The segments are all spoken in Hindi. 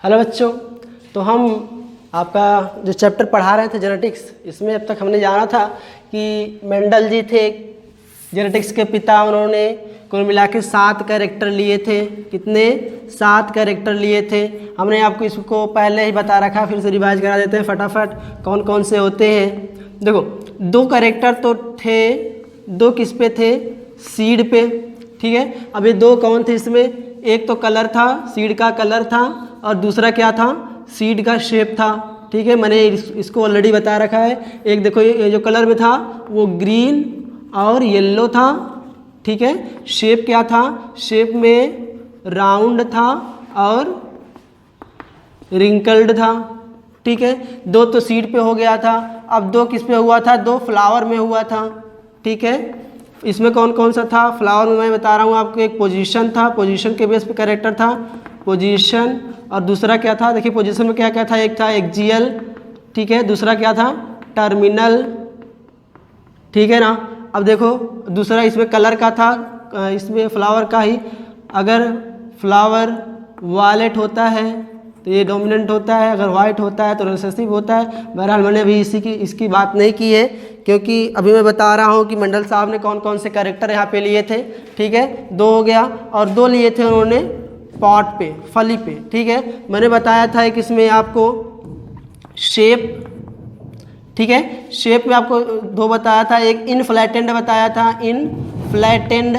हेलो बच्चों, तो हम आपका जो चैप्टर पढ़ा रहे थे जेनेटिक्स, इसमें अब तक हमने जाना था कि मेंडल जी थे जेनेटिक्स के पिता। उन्होंने कुल मिला के 7 कैरेक्टर लिए थे। कितने? 7 कैरेक्टर लिए थे। हमने आपको इसको पहले ही बता रखा, फिर से रिवाइज करा देते हैं फटाफट कौन कौन से होते हैं। देखो, 2 कैरेक्टर तो थे, 2 किस पे थे? सीड पे। ठीक है, अब ये 2 कौन थे इसमें? एक तो कलर था, सीड का कलर था, और दूसरा क्या था? सीड का शेप था। ठीक है, मैंने इसको ऑलरेडी बता रखा है। एक देखो, ये जो कलर में था वो ग्रीन और येलो था। ठीक है, शेप क्या था? शेप में राउंड था और रिंकल्ड था। ठीक है, 2 तो सीड पे हो गया था। अब 2 किस पे हुआ था? 2 फ्लावर में हुआ था। ठीक है, इसमें कौन कौन सा था? फ्लावर में मैं बता रहा हूँ आपको, एक पोजीशन था, पोजीशन के बेस पे कैरेक्टर था, पोजीशन। और दूसरा क्या था? देखिए पोजीशन में क्या क्या था? एक था एक्जियल, ठीक है, दूसरा क्या था? टर्मिनल। ठीक है ना। अब देखो, दूसरा इसमें कलर का था, इसमें फ्लावर का ही। अगर फ्लावर वायलेट होता है तो ये डोमिनेंट होता है, अगर वाइट होता है तो रिसेसिव होता है। बहरहाल मैंने अभी इसकी बात नहीं की है, क्योंकि अभी मैं बता रहा हूँ कि मंडल साहब ने कौन कौन से कैरेक्टर यहाँ पे लिए थे। ठीक है, 2 हो गया, और 2 लिए थे उन्होंने पॉट पे, फली पे। ठीक है, मैंने बताया था कि इसमें आपको शेप, ठीक है, शेप में आपको 2 बताया था। एक इनफ्लैटेंड बताया था, इनफ्लैटेंड,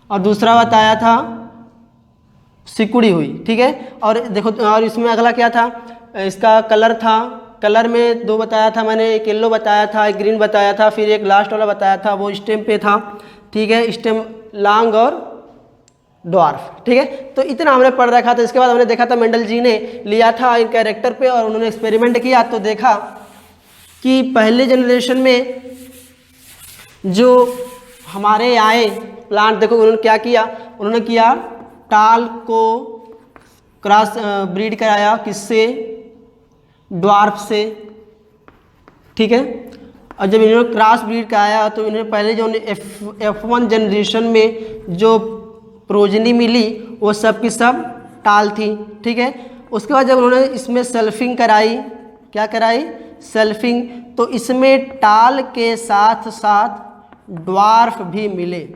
और दूसरा बताया था सिकुड़ी हुई। ठीक है, और देखो, और इसमें अगला क्या था? इसका कलर था, कलर में 2 बताया था मैंने, एक येलो बताया था, एक ग्रीन बताया था, फिर एक लास्ट वाला बताया था वो स्टेम पे था। ठीक है, स्टेम लॉन्ग और ड्वार्फ। ठीक है, तो इतना हमने पढ़ रखा था। इसके बाद हमने देखा था मेंडल जी ने लिया था इन कैरेक्टर पे और उन्होंने एक्सपेरिमेंट किया, तो देखा कि पहले जनरेशन में जो हमारे आए प्लांट, देखो उन्होंने क्या किया? उन्होंने किया टाल को क्रॉस ब्रीड कराया, किससे? ड्वार्फ से। ठीक है, और जब इन्होंने क्रॉस ब्रीड कराया तो इन्होंने पहले जो F1 जनरेशन में जो प्रोजनी मिली वो सब की सब टाल थी। ठीक है, उसके बाद जब उन्होंने इसमें सेल्फिंग कराई, क्या कराई? सेल्फिंग, तो इसमें टाल के साथ साथ ड्वार्फ भी मिले,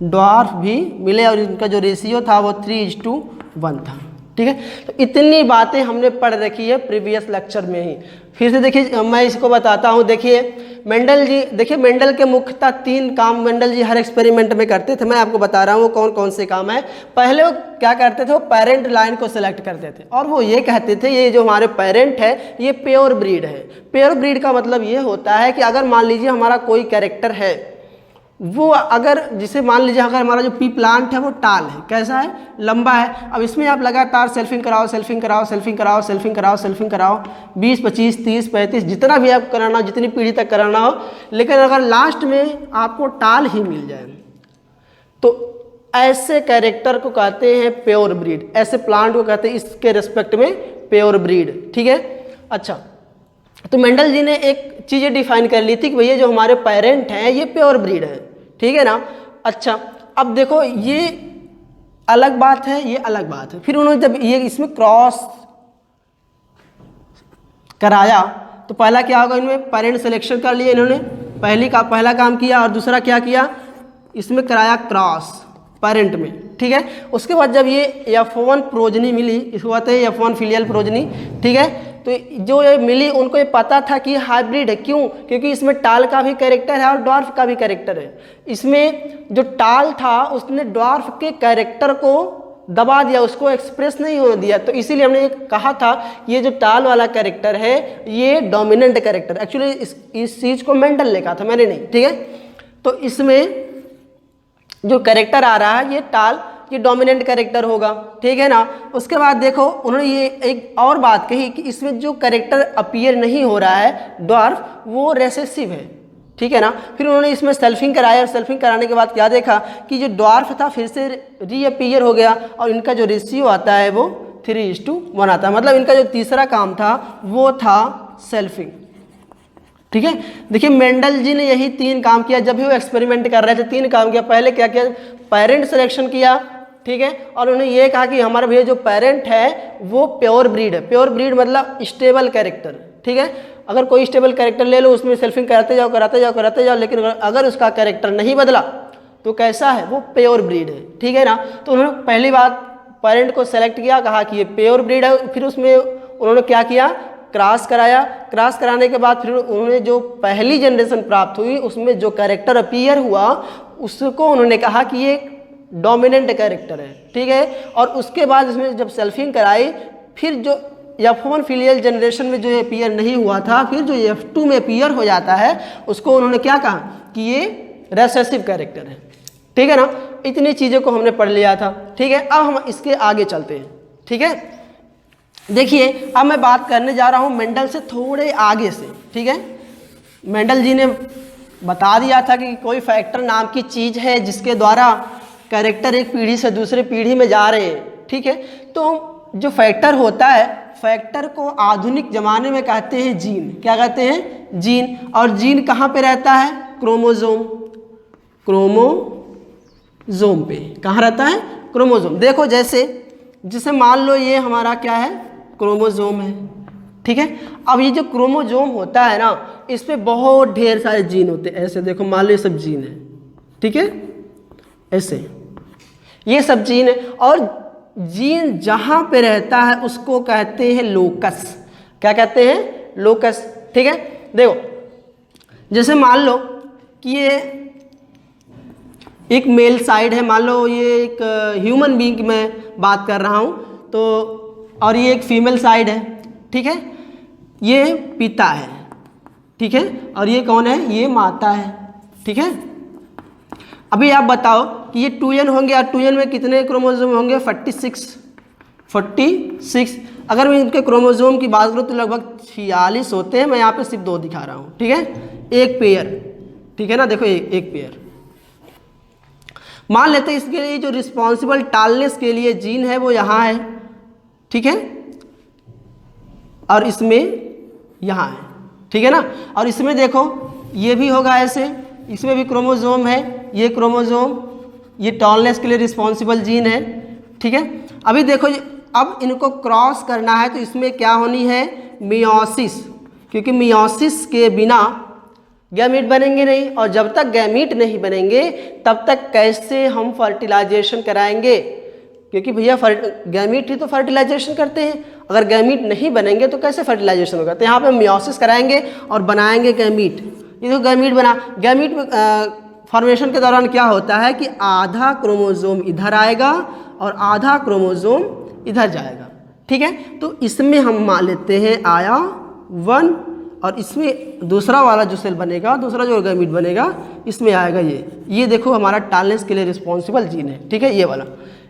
ड्वार्फ भी मिले, और इनका जो रेशियो था वो 3:1 था। ठीक है, तो इतनी बातें हमने पढ़ रखी है प्रीवियस लेक्चर में ही। फिर से देखिए, मैं इसको बताता हूँ। देखिए मेंडल जी, देखिए मेंडल के मुख्यतः 3 काम मेंडल जी हर एक्सपेरिमेंट में करते थे। मैं आपको बता रहा हूँ कौन कौन से काम है। पहले वो क्या करते थे? वो पेरेंट लाइन को सिलेक्ट करते थे और वो ये कहते थे ये जो हमारे पेरेंट है ये प्योर ब्रीड है। प्योर ब्रीड का मतलब ये होता है कि अगर मान लीजिए हमारा कोई कैरेक्टर है, वो अगर जिसे मान लीजिए अगर हमारा जो पी प्लांट है वो टाल है, कैसा है? लंबा है। अब इसमें आप लगातार सेल्फिंग कराओ, सेल्फिंग कराओ, सेल्फिंग कराओ, सेल्फिंग कराओ, सेल्फिंग कराओ, 20, 25, 30, 35, जितना भी आप कराना हो, जितनी पीढ़ी तक कराना हो, लेकिन अगर लास्ट में आपको टाल ही मिल जाए तो ऐसे कैरेक्टर को कहते हैं प्योर ब्रीड। ऐसे प्लांट को कहते हैं इसके रिस्पेक्ट में प्योर ब्रीड। ठीक है, अच्छा, तो मेंडल जी ने एक चीज़ें डिफाइन कर ली थी कि भैया जो हमारे पेरेंट हैं ये प्योर ब्रीड है। ठीक है ना। अच्छा, अब देखो ये अलग बात है, ये अलग बात है। फिर उन्होंने जब ये इसमें क्रॉस कराया तो पहला क्या होगा? इनमें पेरेंट सिलेक्शन कर लिया इन्होंने, पहला काम किया, और दूसरा क्या किया? इसमें कराया क्रॉस पेरेंट में। ठीक है, उसके बाद जब ये F1 प्रोजनी मिली, इसको कहते हैं F1 फिलियल प्रोजनी। ठीक है, तो जो ये मिली उनको ये पता था कि हाइब्रिड है। क्यों? क्योंकि इसमें टाल का भी कैरेक्टर है और ड्वार्फ का भी कैरेक्टर है। इसमें जो टाल था उसने ड्वार्फ के कैरेक्टर को दबा दिया, उसको एक्सप्रेस नहीं होने दिया। तो इसीलिए हमने कहा था ये जो टाल वाला कैरेक्टर है ये डोमिनेंट कैरेक्टर। एक्चुअली इस चीज़ को मेंडल ने कहा था, मैंने नहीं। ठीक है, तो इसमें जो कैरेक्टर आ रहा है ये टाल, ये डोमिनेंट कैरेक्टर होगा। ठीक है ना। उसके बाद देखो उन्होंने ये एक और बात कही कि इसमें जो कैरेक्टर अपीयर नहीं हो रहा है ड्वार्फ, वो रेसेसिव है। ठीक है ना। फिर उन्होंने इसमें सेल्फिंग कराया और सेल्फिंग कराने के बाद क्या देखा कि जो ड्वार्फ था फिर से रीअपीयर हो गया और इनका जो रेशियो आता है वो 3:1 आता है। मतलब इनका जो तीसरा काम था वो था सेल्फिंग। ठीक है, देखिए मेंडल जी ने यही 3 काम किया। जब भी वो एक्सपेरिमेंट कर रहे थे 3 काम किया। पहले क्या किया? पेरेंट सिलेक्शन किया, ठीक है। और उन्होंने ये कहा कि हमारा भैया जो पेरेंट है वो प्योर ब्रीड है। प्योर ब्रीड मतलब स्टेबल कैरेक्टर, ठीक है। अगर कोई स्टेबल कैरेक्टर ले लो, उसमें सेल्फिंग कराते जाओ कराते जाओ कराते जाओ, लेकिन अगर उसका कैरेक्टर नहीं बदला तो कैसा है, वो प्योर ब्रीड है, ठीक है ना। तो उन्होंने पहली बात पेरेंट को सेलेक्ट किया, कहा कि ये प्योर ब्रीड है। फिर उसमें उन्होंने क्या किया, क्रॉस कराया। क्रॉस कराने के बाद फिर उन्होंने जो पहली जनरेशन प्राप्त हुई उसमें जो कैरेक्टर अपीयर हुआ उसको उन्होंने कहा कि ये डोमिनेंट कैरेक्टर है, ठीक है। और उसके बाद इसमें जब सेल्फिंग कराई, फिर जो F1 फिलियल जनरेशन में जो अपीयर नहीं हुआ था, फिर जो F2 में अपीयर हो जाता है उसको उन्होंने क्या कहा कि ये रेसेसिव कैरेक्टर है, ठीक है ना। इतनी चीज़ों को हमने पढ़ लिया था, ठीक है। अब हम इसके आगे चलते हैं, ठीक है। देखिए अब मैं बात करने जा रहा हूँ मेंडल से थोड़े आगे से, ठीक है। मेंडल जी ने बता दिया था कि कोई फैक्टर नाम की चीज़ है जिसके द्वारा कैरेक्टर एक पीढ़ी से दूसरी पीढ़ी में जा रहे हैं, ठीक है। तो जो फैक्टर होता है, फैक्टर को आधुनिक ज़माने में कहते हैं जीन। क्या कहते हैं, जीन। और जीन कहाँ पे रहता है, क्रोमोजोम। क्रोमोजोम पे कहाँ रहता है, क्रोमोजोम। देखो जैसे मान लो ये हमारा क्या है, क्रोमोजोम है, ठीक है। अब ये जो क्रोमोजोम होता है ना, इस पे बहुत ढेर सारे जीन होते हैं। ऐसे देखो मान लो ये सब जीन है, ठीक है, ऐसे ये सब जीन है। और जीन जहाँ पे रहता है उसको कहते हैं लोकस। क्या कहते हैं, लोकस, ठीक है। देखो जैसे मान लो कि ये एक मेल साइड है, मान लो ये एक ह्यूमन बीइंग में बात कर रहा हूँ तो, और ये एक फीमेल साइड है, ठीक है। ये पिता है, ठीक है, और ये कौन है, ये माता है, ठीक है। अभी आप बताओ कि ये 2n होंगे, और 2n में कितने क्रोमोसोम होंगे, 46। अगर मैं इनके क्रोमोसोम की बात करूँ तो लगभग 46 होते हैं। मैं यहाँ पे सिर्फ 2 दिखा रहा हूँ, ठीक है, एक पेयर, ठीक है ना। देखो एक पेयर मान लेते हैं। इसके लिए जो रिस्पॉन्सिबल टालनेस के लिए जीन है वो यहाँ है, ठीक है, और इसमें यहाँ है, ठीक है ना। और इसमें देखो ये भी होगा ऐसे, इसमें भी क्रोमोसोम है, ये क्रोमोसोम, ये टॉलनेस के लिए रिस्पॉन्सिबल जीन है, ठीक है। अभी देखो अब इनको क्रॉस करना है तो इसमें क्या होनी है, मियोसिस, क्योंकि मियोसिस के बिना गैमीट बनेंगे नहीं, और जब तक गैमीट नहीं बनेंगे तब तक कैसे हम फर्टिलाइजेशन कराएंगे, क्योंकि भैया गैमीट ही तो फर्टिलाइजेशन करते हैं। अगर गैमीट नहीं बनेंगे तो कैसे फर्टिलाइजेशन होगा। तो यहाँ पे मियोसिस कराएंगे और बनाएंगे गैमीट। ये तो गैमीट बना, गैमीट फॉर्मेशन के दौरान क्या होता है कि आधा क्रोमोसोम इधर आएगा और आधा क्रोमोसोम इधर जाएगा, ठीक है। तो इसमें हम मान लेते हैं आया 1, और इसमें दूसरा वाला जो सेल बनेगा, दूसरा जो गैमीट बनेगा, इसमें आएगा ये देखो हमारा टालनेस के लिए रिस्पॉन्सिबल जीन है, ठीक है, ये वाला।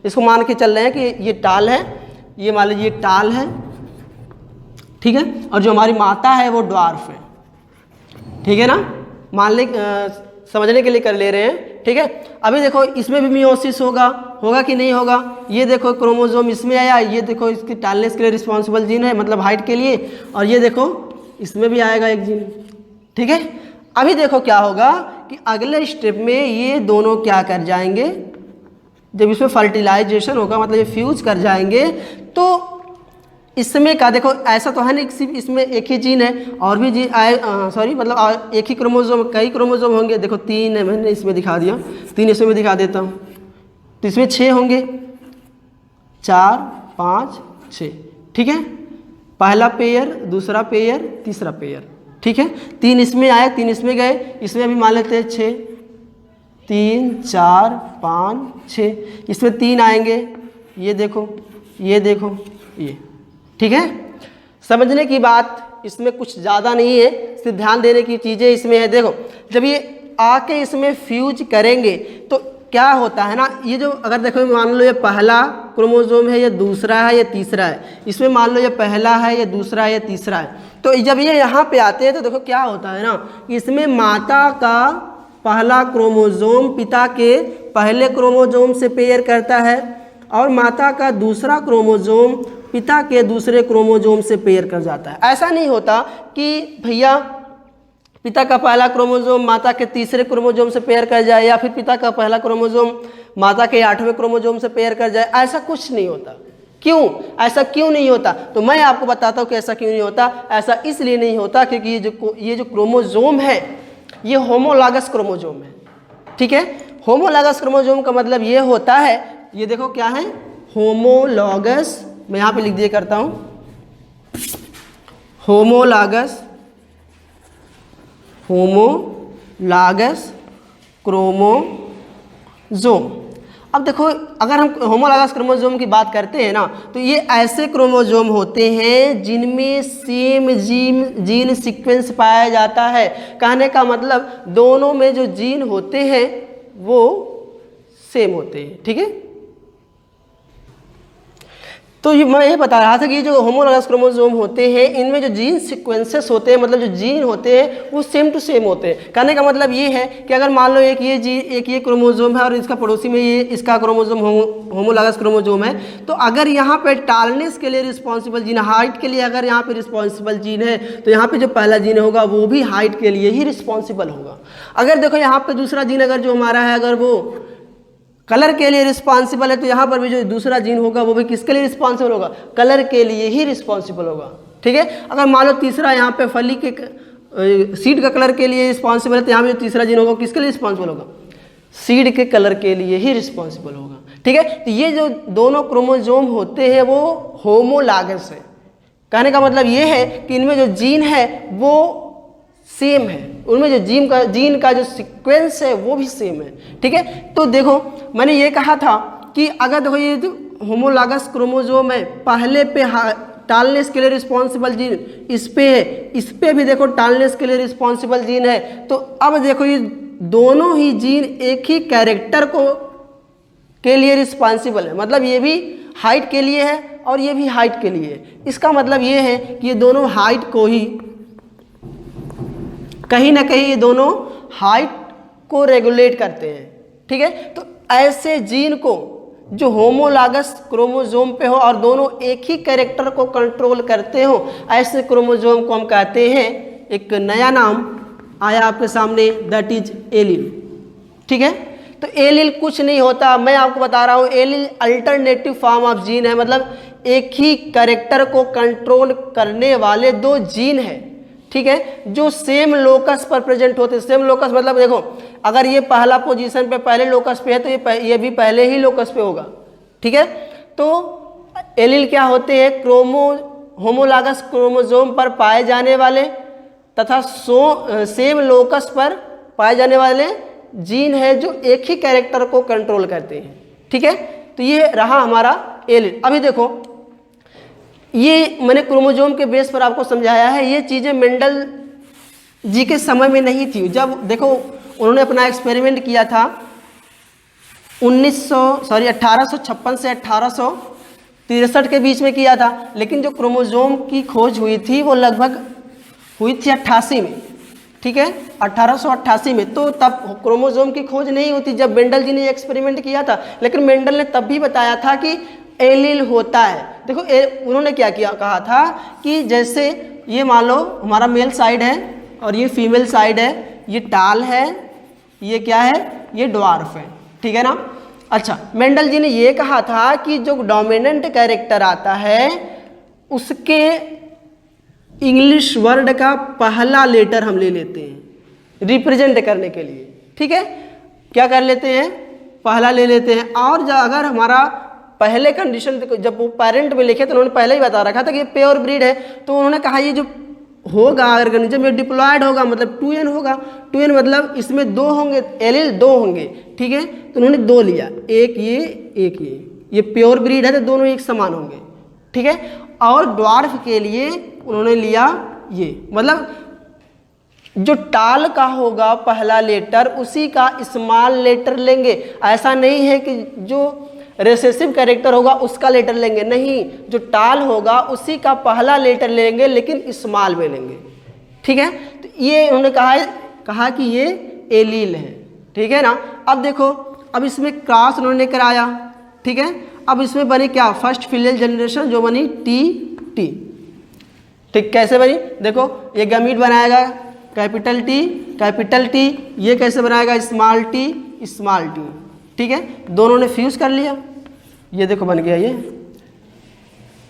इसको मान के चल रहे हैं कि ये टाल है, ये मान लीजिए टाल है, ठीक है। और जो हमारी माता है वो ड्वार्फ है, ठीक है ना। मान ले समझने के लिए कर ले रहे हैं, ठीक है। अभी देखो इसमें भी मियोसिस होगा कि नहीं होगा। ये देखो क्रोमोसोम इसमें आया, ये देखो इसकी टालनेस के लिए रिस्पॉन्सिबल जीन है, मतलब हाइट के लिए, और ये देखो इसमें भी आएगा एक जीन, ठीक है। अभी देखो क्या होगा कि अगले स्टेप में ये दोनों क्या कर जाएंगे, जब इसमें फर्टिलाइजेशन होगा, मतलब ये फ्यूज कर जाएंगे, तो इसमें का देखो ऐसा तो है नहीं सिर्फ इसमें एक ही जीन है, और भी जीन सॉरी मतलब एक ही क्रोमोसोम, कई क्रोमोसोम होंगे। देखो 3 है, मैंने इसमें दिखा दिया, 3 इसमें भी दिखा देता हूँ, तो इसमें 6 होंगे, 4, 5, 6, ठीक है। पहला पेयर, दूसरा पेयर, तीसरा पेयर, ठीक है। 3 इसमें आए, 3 इसमें गए, इसमें भी मान लेते हैं 6, 3, 4, 5, 6, इसमें 3 आएंगे, ये देखो, ये देखो, ये, ठीक है। समझने की बात इसमें कुछ ज़्यादा नहीं है, सिर्फ ध्यान देने की चीज़ें इसमें है। देखो जब ये आके इसमें फ्यूज करेंगे तो क्या होता है ना, ये जो अगर देखो मान लो ये पहला क्रोमोसोम है, ये दूसरा है, ये तीसरा है, इसमें मान लो ये पहला है, ये दूसरा है, ये तीसरा है, तो जब ये यहाँ पे आते हैं तो देखो क्या होता है ना, इसमें माता का पहला क्रोमोसोम पिता के पहले क्रोमोसोम से पेयर करता है, और माता का दूसरा क्रोमोसोम पिता के दूसरे क्रोमोसोम से पेयर कर जाता है। ऐसा नहीं होता कि भैया पिता का पहला क्रोमोसोम माता के तीसरे क्रोमोसोम से पेयर कर जाए, या फिर पिता का पहला क्रोमोसोम माता के 8वें क्रोमोसोम से पेयर कर जाए, ऐसा कुछ नहीं होता। क्यों ऐसा क्यों नहीं होता? तो मैं आपको बताता हूँ कि ऐसा क्यों नहीं होता। ऐसा इसलिए नहीं होता क्योंकि ये जो क्रोमोसोम है ये होमोलॉगस क्रोमोसोम है। ठीक है, होमोलॉगस क्रोमोसोम का मतलब ये होता है, ये देखो क्या है होमोलॉगस, मैं यहाँ पे लिख दिया करता हूँ होमोलॉगस क्रोमोसोम। अब देखो अगर हम होमोलॉगस क्रोमोसोम की बात करते हैं ना, तो ये ऐसे क्रोमोसोम होते हैं जिनमें सेम जीन सीक्वेंस पाया जाता है। कहने का मतलब दोनों में जो जीन होते हैं वो सेम होते हैं। ठीक है, तो मैं ये बता रहा था कि ये जो होमोलॉगस क्रोमोसोम होते हैं इनमें जो जीन सीक्वेंसेस होते हैं, मतलब जो जीन होते हैं वो सेम टू सेम होते हैं। कहने का मतलब ये है कि अगर मान लो एक ये क्रोमोसोम है और इसका पड़ोसी में ये इसका क्रोमोसोम होमोलॉगस क्रोमोसोम है, तो अगर यहाँ पे टालनेस के लिए रिस्पॉन्सिबल जीन, हाइट के लिए अगर यहाँ पे रिस्पॉन्सिबल जीन है, तो यहाँ पे जो पहला जीन होगा वो भी हाइट के लिए ही रिस्पॉन्सिबल होगा। अगर देखो यहाँ पे दूसरा जीन अगर जो हमारा है अगर वो कलर के लिए रिस्पॉन्सिबल है, तो यहाँ पर भी जो दूसरा जीन होगा वो भी किसके लिए रिस्पॉन्सिबल होगा? कलर के लिए ही रिस्पॉन्सिबल होगा। ठीक है, अगर मान लो तीसरा यहाँ पे फली के सीड का कलर के लिए रिस्पॉन्सिबल है, तो यहाँ पे जो तीसरा जीन होगा किसके लिए रिस्पॉन्सिबल होगा? सीड के कलर के लिए ही रिस्पॉन्सिबल होगा। ठीक है, तो ये जो दोनों क्रोमोसोम होते हैं वो होमोलॉगस है। कहने का मतलब ये है कि इनमें जो जीन है वो सेम है, उनमें जो जीन का जो सीक्वेंस है वो भी सेम है। ठीक है, तो देखो मैंने ये कहा था कि अगर देखो ये जो होमोलॉगस क्रोमोसोम है पहले पे टालनेस के लिए रिस्पॉन्सिबल जीन इस पे है, इस पे भी देखो टालनेस के लिए रिस्पॉन्सिबल जीन है, तो अब देखो ये दोनों ही जीन एक ही कैरेक्टर के लिए रिस्पॉन्सिबल है। मतलब ये भी हाइट के लिए है और ये भी हाइट के लिए है। इसका मतलब ये है कि ये दोनों हाइट को ही कहीं ना कहीं ये दोनों हाइट को रेगुलेट करते हैं। ठीक है, तो ऐसे जीन को जो होमोलॉगस क्रोमोसोम पे हो और दोनों एक ही कैरेक्टर को कंट्रोल करते हो, ऐसे क्रोमोसोम को हम कहते हैं, एक नया नाम आया आपके सामने, दैट इज एलील। ठीक है, तो एलील कुछ नहीं होता, मैं आपको बता रहा हूँ, allele alternative form of gene है। मतलब एक ही कैरेक्टर को कंट्रोल करने वाले दो जीन है। ठीक है, जो सेम लोकस पर प्रेजेंट होते हैं। सेम लोकस मतलब देखो अगर ये पहला पोजीशन पे पहले लोकस पे है तो ये भी पहले ही लोकस पे होगा। ठीक है, तो एलील क्या होते हैं? होमोलॉगस क्रोमोसोम पर पाए जाने वाले तथा सेम लोकस पर पाए जाने वाले जीन है जो एक ही कैरेक्टर को कंट्रोल करते हैं। ठीक है, तो ये रहा हमारा एलील। अभी देखो ये मैंने क्रोमोसोम के बेस पर आपको समझाया है, ये चीज़ें मेंडल जी के समय में नहीं थी। जब देखो उन्होंने अपना एक्सपेरिमेंट किया था 1856 से 1863 के बीच में किया था, लेकिन जो क्रोमोसोम की खोज हुई थी वो लगभग हुई थी 88 में। ठीक है, 1888 में। तो तब क्रोमोसोम की खोज नहीं होती जब मेंडल जी ने एक्सपेरिमेंट किया था, लेकिन मेंडल ने तब भी बताया था कि एलील होता है। देखो उन्होंने क्या कहा था कि जैसे ये मान लो हमारा मेल साइड है और ये फीमेल साइड है, ये टाल है, ये क्या है, ये ड्वार्फ है। ठीक है ना। अच्छा, मेंडल जी ने ये कहा था कि जो डोमिनेंट कैरेक्टर आता है उसके इंग्लिश वर्ड का पहला लेटर हम ले लेते हैं रिप्रेजेंट करने के लिए। ठीक है, क्या कर लेते हैं, पहला ले लेते हैं। और अगर हमारा पहले कंडीशन जब वो पेरेंट में लिखे तो उन्होंने पहले ही बता रखा था कि ये प्योर ब्रीड है, तो उन्होंने कहा ये जो होगा ऑर्गेनिज्म ये डिप्लॉयड होगा, मतलब 2n होगा। 2n मतलब इसमें 2 होंगे, एलील 2 होंगे। ठीक है, तो उन्होंने 2 लिया, एक ये प्योर ब्रीड है तो दोनों एक समान होंगे। ठीक है, और ड्वार्फ के लिए उन्होंने लिया ये, मतलब जो टाल का होगा पहला लेटर उसी का स्मॉल लेटर लेंगे। ऐसा नहीं है कि जो रिसेसिव कैरेक्टर होगा उसका लेटर लेंगे, नहीं, जो टाल होगा उसी का पहला लेटर लेंगे लेकिन स्मॉल में लेंगे। ठीक है, तो ये उन्होंने कहा कि ये एलील है। ठीक है ना। अब देखो, अब इसमें क्रॉस उन्होंने कराया। ठीक है, अब इसमें बनी क्या, फर्स्ट फिलियल जनरेशन जो बनी टी। ठीक, कैसे बनी, देखो ये गमीट बनाएगा कैपिटल टी कैपिटल टी, ये कैसे बनाएगा स्मॉल टी स्मॉल टी, ठीक है, दोनों ने फ्यूज कर लिया, ये देखो बन गया ये,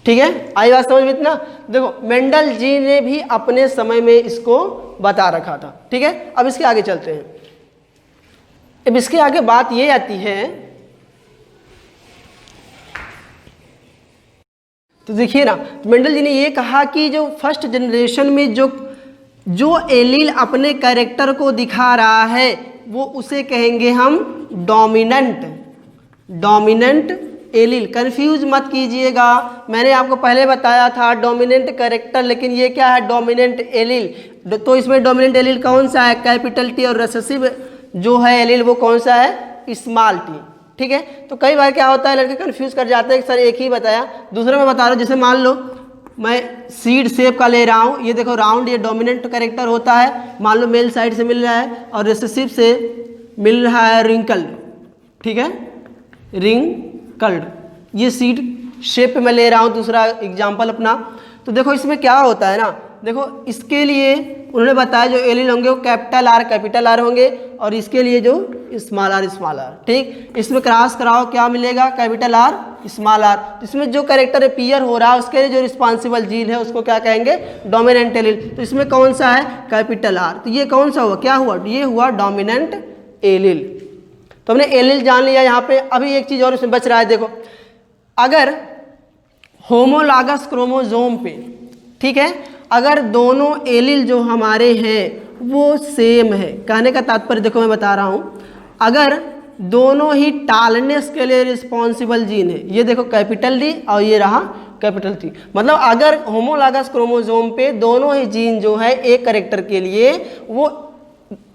ठीक है। आई बात समझ में इतना। देखो मेंडल जी ने भी अपने समय में इसको बता रखा था, ठीक है। अब इसके आगे चलते हैं। अब इसके आगे बात ये आती है, तो देखिए ना, मेंडल जी ने ये कहा कि जो फर्स्ट जनरेशन में जो एलील अपने कैरेक्टर को दिखा रहा है वो उसे कहेंगे हम डोमिनेंट एलील। कंफ्यूज मत कीजिएगा, मैंने आपको पहले बताया था डोमिनेंट कैरेक्टर, लेकिन ये क्या है डोमिनेंट एलील। तो इसमें डोमिनेंट एलील कौन सा है, कैपिटल टी, और रिसेसिव जो है एलील वो कौन सा है, स्मॉल टी, ठीक है। तो कई बार क्या होता है लड़के कंफ्यूज कर जाते हैं कि सर एक ही बताया, दूसरे में बता रहा हूँ। जैसे मान लो मैं सीड शेप का ले रहा हूँ, ये देखो राउंड, ये डोमिनेंट कैरेक्टर होता है, मान लो मेल साइड से मिल रहा है और रिसेसिव से मिल रहा है रिंकल, ठीक है, रिंकल्ड, ये सीड शेप में ले रहा हूँ, दूसरा एग्जाम्पल अपना। तो देखो इसमें क्या होता है ना, देखो इसके लिए उन्होंने बताया जो एलील होंगे वो कैपिटल आर होंगे, और इसके लिए जो स्मॉल आर, ठीक। इसमें क्रॉस कराओ क्या मिलेगा, कैपिटल आर स्मॉल आर। इसमें जो कैरेक्टर अपीयर हो रहा है उसके लिए जो रिस्पॉन्सिबल जीन है उसको क्या कहेंगे, डोमिनेंट एलील। तो इसमें कौन सा है, कैपिटल आर। तो ये कौन सा हुआ, क्या हुआ, ये हुआ डोमिनेंट एलील। तो हमने एलील जान लिया यहाँ पे। अभी एक चीज़ और इसमें बच रहा है, देखो अगर होमोलॉगस क्रोमोसोम पे, ठीक है, अगर दोनों एलील जो हमारे हैं वो सेम है, कहने का तात्पर्य देखो मैं बता रहा हूँ, अगर दोनों ही टालनेस के लिए रिस्पॉन्सिबल जीन है, ये देखो कैपिटल डी और ये रहा कैपिटल टी, मतलब अगर होमोलॉगस क्रोमोसोम पे दोनों ही जीन जो है एक कैरेक्टर के लिए वो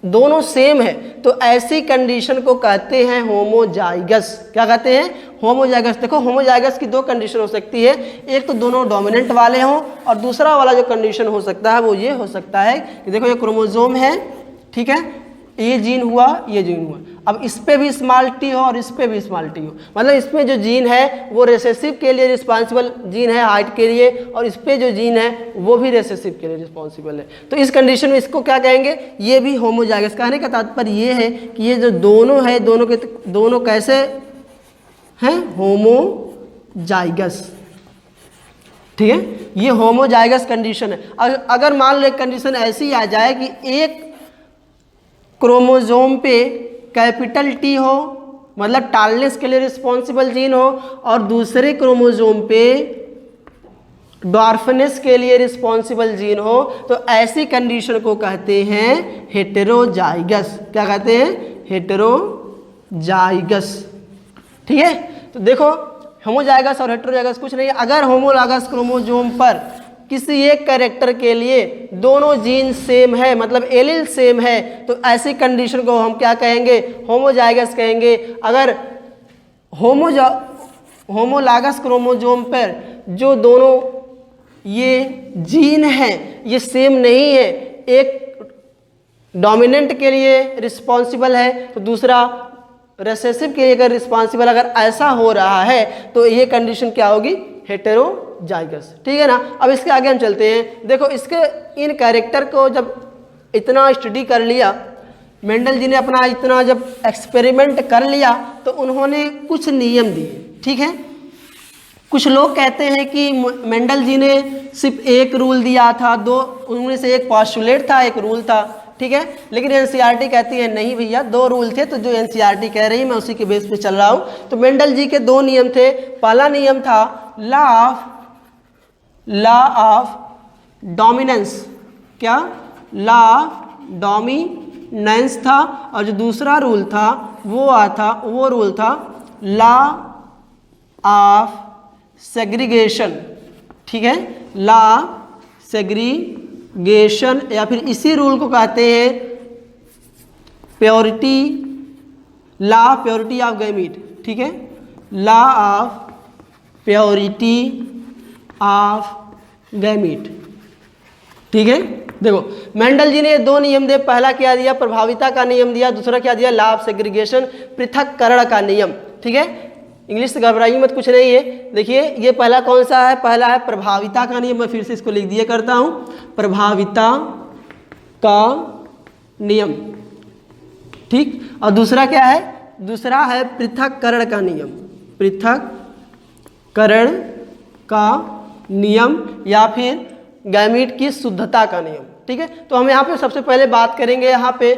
दोनों सेम है, तो ऐसी कंडीशन को कहते हैं होमोजाइगस। क्या कहते हैं, होमोजाइगस। देखो होमोजाइगस की दो कंडीशन हो सकती है, एक तो दोनों डोमिनेंट वाले हों, और दूसरा वाला जो कंडीशन हो सकता है वो ये हो सकता है कि देखो ये क्रोमोसोम है, ठीक है, ये जीन हुआ, ये जीन हुआ, अब इस पे भी स्मॉल टी हो और इस पे भी स्मॉल टी हो, मतलब इसमें जो जीन है वो रेसेसिव के लिए रिस्पॉन्सिबल जीन है हाइट के लिए, और इस पे जो जीन है वो भी रेसेसिव के लिए रिस्पॉन्सिबल है। तो इस कंडीशन में इसको क्या कहेंगे, ये भी होमोजाइगस। कहने का तात्पर्य ये है कि ये जो दोनों है दोनों कैसे हैं, होमोजाइगस, ठीक है, ये होमोजाइगस कंडीशन है। अगर मान लो एक कंडीशन ऐसी आ जाए कि एक क्रोमोसोम पे कैपिटल टी हो, मतलब टालनेस के लिए रिस्पॉन्सिबल जीन हो, और दूसरे क्रोमोसोम पे डॉर्फनेस के लिए रिस्पॉन्सिबल जीन हो, तो ऐसी कंडीशन को कहते हैं हेटेरोजाइगस। क्या कहते हैं, हेटेरोजाइगस, ठीक है। तो देखो होमोजाइगस और हेटेरोजाइगस कुछ नहीं है, अगर होमोलॉगस क्रोमोसोम पर किसी एक कैरेक्टर के लिए दोनों जीन सेम है, मतलब एलील सेम है, तो ऐसी कंडीशन को हम क्या कहेंगे, होमोजाइगस कहेंगे। अगर होमोलॉगस क्रोमोसोम पर जो दोनों ये जीन हैं ये सेम नहीं है, एक डोमिनेंट के लिए रिस्पॉन्सिबल है तो दूसरा रेसेसिव के लिए अगर रिस्पॉन्सिबल, अगर ऐसा हो रहा है तो ये कंडीशन क्या होगी, हेटेरोजाइगस, ठीक है ना। अब इसके आगे हम चलते हैं। देखो इसके इन कैरेक्टर को जब इतना स्टडी कर लिया मेंडल जी ने, अपना इतना जब एक्सपेरिमेंट कर लिया, तो उन्होंने कुछ नियम दिए, ठीक है। कुछ लोग कहते हैं कि मेंडल जी ने सिर्फ एक रूल दिया था, दो उनमें से एक पॉस्टुलेट था, एक रूल था, ठीक है। लेकिन एनसीईआरटी कहती है नहीं भैया, दो रूल थे, तो जो एनसीईआरटी कह रही है मैं उसी के बेस पे चल रहा हूँ। तो मेंडल जी के दो नियम थे। पहला नियम था लॉ ऑफ डोमिनेंस, क्या, लॉ ऑफ डोमिनेंस था, और जो दूसरा रूल था वो रूल था लॉ ऑफ सेग्रीगेशन, ठीक है, लॉ सेग्रीगेशन, या फिर इसी रूल को कहते हैं प्योरिटी ऑफ गैमीट, ठीक है, law of purity of gamete, ठीक है। देखो मेंडल जी ने दो नियम दिए, पहला क्या दिया, प्रभाविता का नियम दिया, दूसरा क्या दिया, लॉ ऑफ सेग्रीगेशन, पृथक्करण का नियम, ठीक है। इंग्लिश से घबराइए मत, कुछ नहीं है। देखिए ये पहला कौन सा है, पहला है प्रभाविता का नियम। मैं फिर से इसको लिख दिया करता हूँ, प्रभाविता का नियम, ठीक। और दूसरा क्या है, दूसरा है पृथक्करण का नियम, पृथक्करण का नियम या फिर गैमीट की शुद्धता का नियम, ठीक है। तो हम यहाँ पे सबसे पहले बात करेंगे यहाँ पे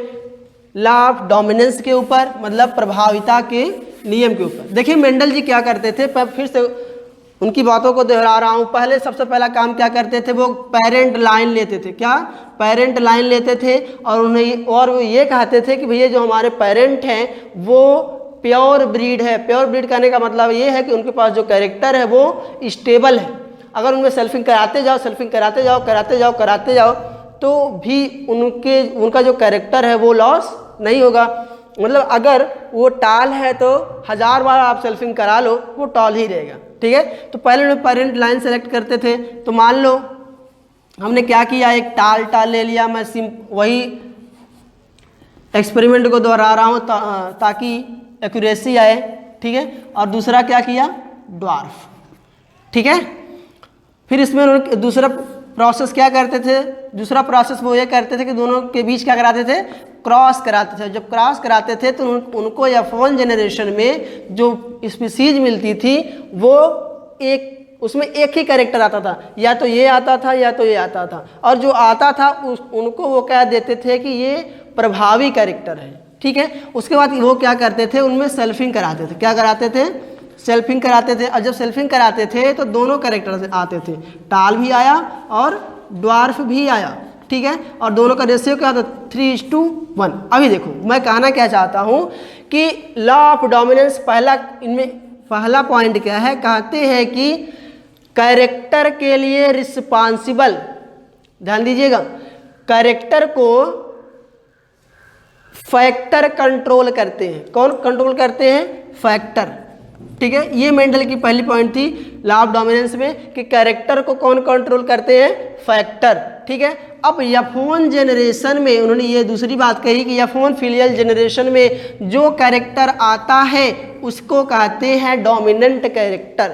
लॉ ऑफ डोमिनेंस के ऊपर, मतलब प्रभाविता के नियम के ऊपर। देखिए मेंडल जी क्या करते थे, फिर से उनकी बातों को दोहरा रहा हूँ। पहले सबसे पहला काम क्या करते थे, वो पेरेंट लाइन लेते थे, क्या पेरेंट लाइन लेते थे, और उन्हें और वो ये कहते थे कि भैया जो हमारे पेरेंट हैं वो प्योर ब्रीड है। प्योर ब्रीड कहने का मतलब ये है कि उनके पास जो कैरेक्टर है वो स्टेबल है। अगर उनमें सेल्फिंग कराते जाओ, सेल्फिंग कराते जाओ, कराते जाओ तो भी उनका जो कैरेक्टर है वो लॉस नहीं होगा। मतलब अगर वो टाल है तो 1000 बार आप सेल्फिंग करा लो वो टॉल ही रहेगा, ठीक है। तो पहले उन्हें पेरेंट लाइन सेलेक्ट करते थे। तो मान लो हमने क्या किया, एक टाल ले लिया, मैं वही एक्सपेरिमेंट को दोहरा रहा हूँ ताकि एक्यूरेसी आए, ठीक है। और दूसरा क्या किया, ड्वार्फ, ठीक है। फिर इसमें उन्होंने दूसरा प्रोसेस क्या करते थे, दूसरा प्रोसेस वो ये करते थे कि दोनों के बीच क्या कराते थे, क्रॉस कराते थे। जब क्रॉस कराते थे तो उनको F1 जनरेशन में जो स्पीसीज मिलती थी वो उसमें एक ही कैरेक्टर आता था, या तो ये आता था या तो ये आता था, और जो आता था उनको वो कह देते थे कि ये प्रभावी कैरेक्टर है, ठीक है। उसके बाद वो क्या करते थे, उनमें सेल्फिंग कराते थे। क्या कराते थे, सेल्फिंग कराते थे। और जब सेल्फिंग कराते थे तो दोनों कैरेक्टर आते थे, टाल भी आया और ड्वार्फ भी आया, ठीक है। और दोनों का रेशियो क्या था, 3:1। अभी देखो मैं कहना क्या चाहता हूँ कि लॉ ऑफ डोमिनेंस पहला पॉइंट क्या है, कहते हैं कि कैरेक्टर के लिए रिस्पॉन्सिबल, ध्यान दीजिएगा, कैरेक्टर को फैक्टर कंट्रोल करते हैं। कौन कंट्रोल करते हैं, फैक्टर, ठीक है। ये मेंडल की पहली पॉइंट थी लॉ ऑफ डोमिनेंस में कि कैरेक्टर को कौन कंट्रोल करते हैं, फैक्टर, ठीक है। अब F1 जनरेशन में उन्होंने ये दूसरी बात कही कि F1 फिलियल जनरेशन में जो कैरेक्टर आता है उसको कहते हैं डोमिनेंट कैरेक्टर,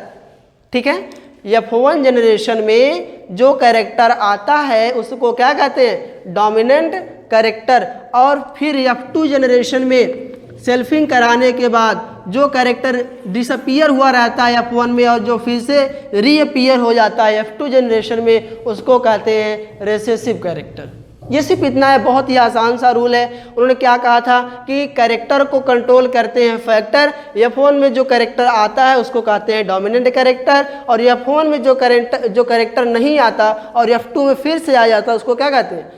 ठीक है। F1 जनरेशन में जो कैरेक्टर आता है उसको क्या कहते हैं, डोमिनेंट कैरेक्टर। और फिर F2 जनरेशन में सेल्फिंग कराने के बाद जो कैरेक्टर डिसअपीयर हुआ रहता है F1 में और जो फिर से रीअपीयर हो जाता है F2 जनरेशन में, उसको कहते हैं रेसेसिव कैरेक्टर। ये सिर्फ इतना है, बहुत ही आसान सा रूल है। उन्होंने क्या कहा था कि कैरेक्टर को कंट्रोल करते हैं फैक्टर, F1 में जो कैरेक्टर आता है उसको कहते हैं डोमिनेंट कैरेक्टर, और F1 में जो कैरेक्टर नहीं आता और F2 में फिर से आ जाता है उसको क्या कहते हैं,